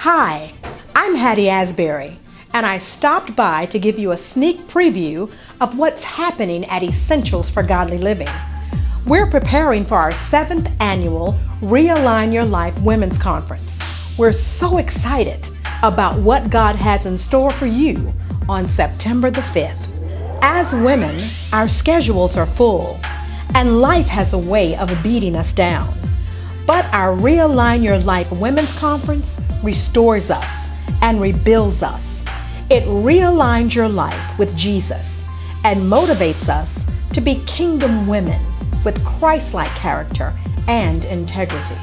Hi, I'm Hattie Asberry, and I stopped by to give you a sneak preview of what's happening at Essentials for Godly Living. We're preparing for our 7th annual Realign Your Life Women's Conference. We're so excited about what God has in store for you on September the 5th. As women, our schedules are full, and life has a way of beating us down. But our Realign Your Life Women's Conference restores us and rebuilds us. It realigns your life with Jesus and motivates us to be kingdom women with Christ-like character and integrity.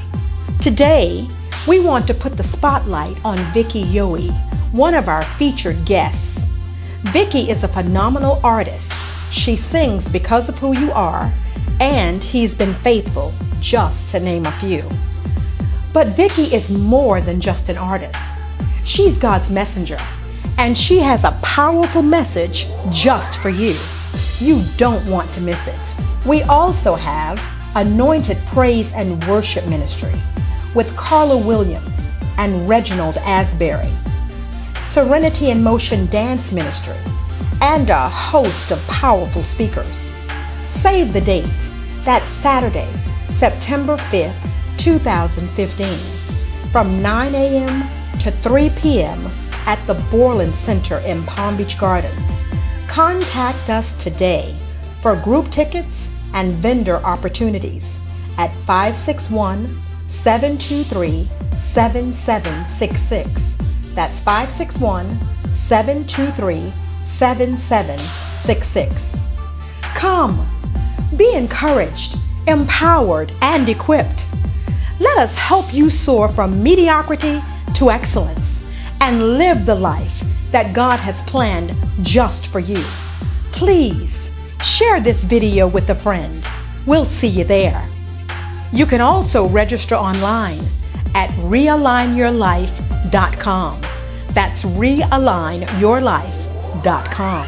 Today, we want to put the spotlight on Vicki Yohe, one of our featured guests. Vicki is a phenomenal artist. She sings Because of Who You Are, and He's Been Faithful, just to name a few. But Vicki is more than just an artist. She's God's messenger, and she has a powerful message just for you. You don't want to miss it. We also have Anointed Praise and Worship Ministry with Karla Williams and Reginald Asberry, Serenity in Motion Dance Ministry, and a host of powerful speakers. Save the date. That's Saturday, September 5th, 2015, from 9 a.m. to 3 p.m. at the Borland Center in Palm Beach Gardens. Contact us today for group tickets and vendor opportunities at 561-723-7766. That's 561-723-7766. Come, be encouraged, empowered, and equipped. Let us help you soar from mediocrity to excellence and live the life that God has planned just for you. Please share this video with a friend. We'll see you there. You can also register online at realignyourlife.com. That's realignyourlife.com.